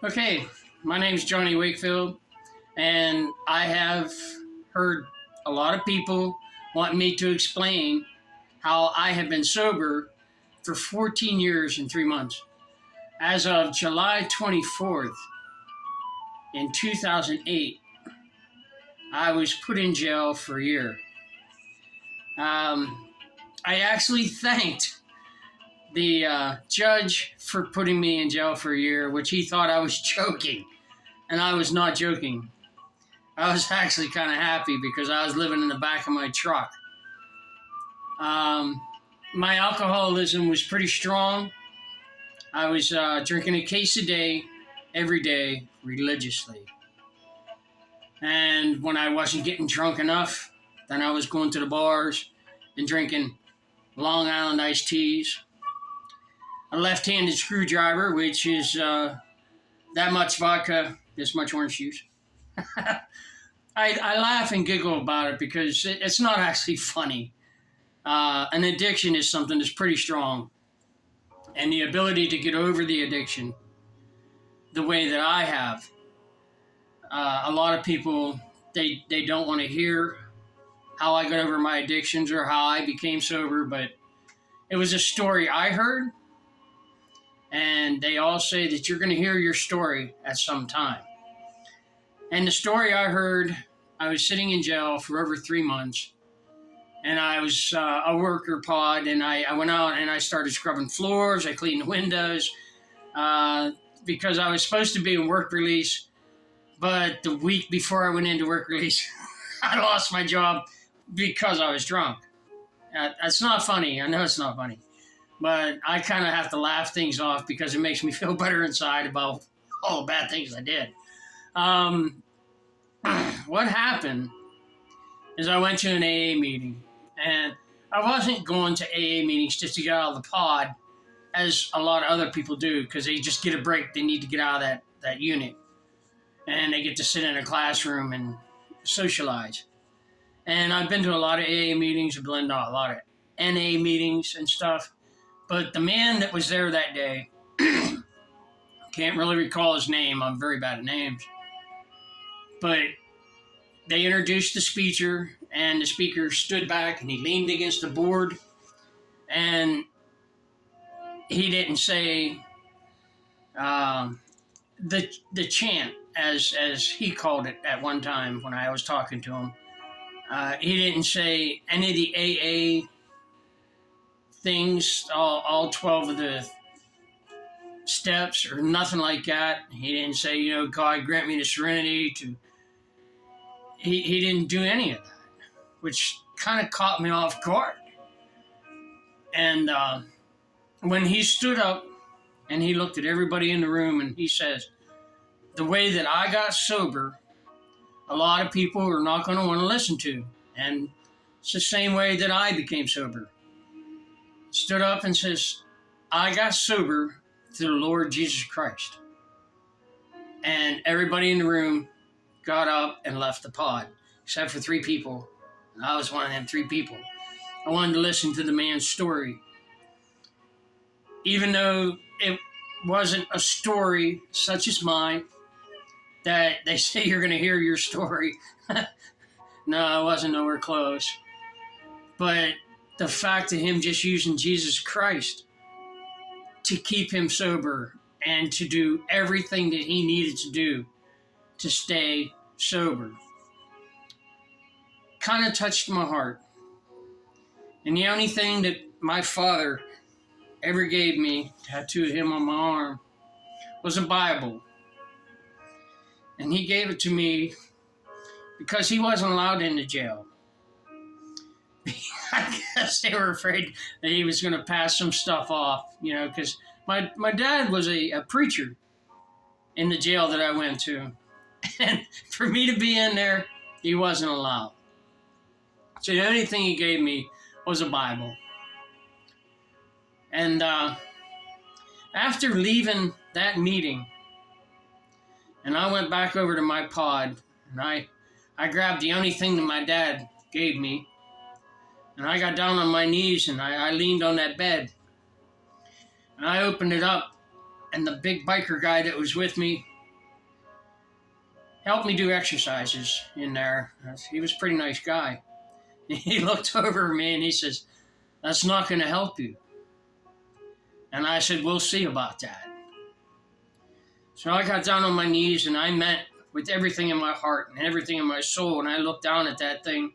Okay, my name's Johnny Wakefield, and I have heard a lot of people want me to explain how I have been sober for 14 years and 3 months. As of July 24th in 2008, I was put in jail for a year. I actually thanked the judge for putting me in jail for a year, which he thought I was joking, and I was not joking. I was actually kind of happy because I was living in the back of my truck. My alcoholism was pretty strong. I was drinking a case a day, every day, religiously. And when I wasn't getting drunk enough, then I was going to the bars and drinking Long Island iced teas. A left-handed screwdriver, which is that much vodka, this much orange juice. I laugh and giggle about it because it's not actually funny. An addiction is something that's pretty strong. And the ability to get over the addiction the way that I have, a lot of people, they don't want to hear how I got over my addictions or how I became sober, but it was a story I heard. And they all say that you're going to hear your story at some time. And the story I heard, I was sitting in jail for over 3 months, and I was a worker pod, and I went out and I started scrubbing floors, I cleaned the windows, because I was supposed to be in work release, but the week before I went into work release, I lost my job because I was drunk. That's not funny. I know it's not funny. But I kind of have to laugh things off because it makes me feel better inside about all the bad things I did. What happened is I went to an AA meeting, and I wasn't going to AA meetings just to get out of the pod, as a lot of other people do, because they just get a break. They need to get out of that unit, and they get to sit in a classroom and socialize. And I've been to a lot of AA meetings, I've been to a lot of NA meetings and stuff. But the man that was there that day, can't really recall his name. I'm very bad at names. But they introduced the speaker, and the speaker stood back and he leaned against the board, and he didn't say the chant as he called it at one time when I was talking to him. He didn't say any of the AA things, all 12 of the steps or nothing like that. He didn't say, God grant me the serenity to... He didn't do any of that, which kind of caught me off guard. And when he stood up and he looked at everybody in the room and he says, the way that I got sober, a lot of people are not going to want to listen to. And it's the same way that I became sober. Stood up and says, I got sober through the Lord Jesus Christ. And everybody in the room got up and left the pod, except for 3 people. And I was one of them 3 people. I wanted to listen to the man's story. Even though it wasn't a story such as mine, that they say you're going to hear your story. No, I wasn't nowhere close. But the fact of him just using Jesus Christ to keep him sober and to do everything that he needed to do to stay sober kind of touched my heart. And the only thing that my father ever gave me, tattooed him on my arm, was a Bible. And he gave it to me because he wasn't allowed into jail. I guess they were afraid that he was going to pass some stuff off, because my dad was a preacher in the jail that I went to. And for me to be in there, he wasn't allowed. So the only thing he gave me was a Bible. And after leaving that meeting, and I went back over to my pod, and I grabbed the only thing that my dad gave me, and I got down on my knees, and I leaned on that bed. And I opened it up, and the big biker guy that was with me, helped me do exercises in there. He was a pretty nice guy. He looked over at me and he says, "That's not going to help you." And I said, "We'll see about that." So I got down on my knees and I met with everything in my heart and everything in my soul. And I looked down at that thing.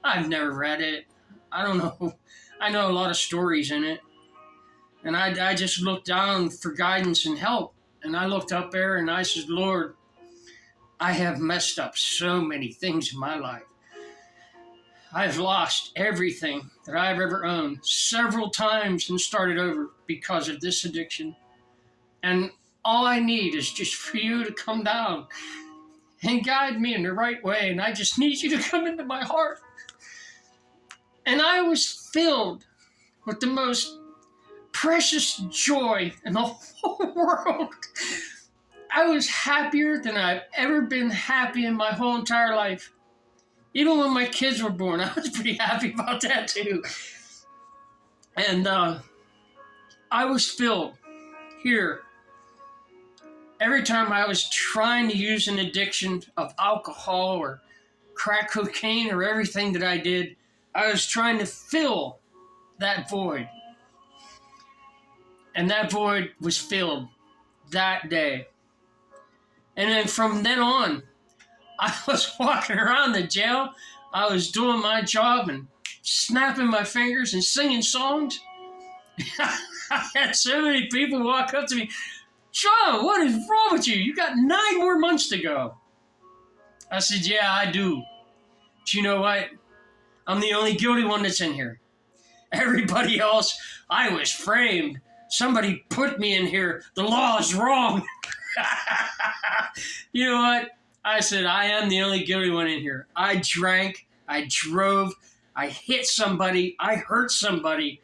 I've never read it. I don't know. I know a lot of stories in it. And I just looked down for guidance and help. And I looked up there and I said, "Lord, I have messed up so many things in my life. I've lost everything that I've ever owned several times and started over because of this addiction. And all I need is just for you to come down and guide me in the right way. And I just need you to come into my heart." And I was filled with the most precious joy in the whole world. I was happier than I've ever been happy in my whole entire life. Even when my kids were born, I was pretty happy about that too. And I was filled here. Every time I was trying to use an addiction of alcohol or crack cocaine or everything that I did, I was trying to fill that void. And that void was filled that day. And then from then on, I was walking around the jail. I was doing my job and snapping my fingers and singing songs. I had so many people walk up to me, "John, what is wrong with you? You got 9 more months to go." I said, "Yeah, I do. But you know what? I'm the only guilty one that's in here. Everybody else, I was framed. Somebody put me in here. The law is wrong." You know what? I said, "I am the only guilty one in here. I drank, I drove, I hit somebody, I hurt somebody,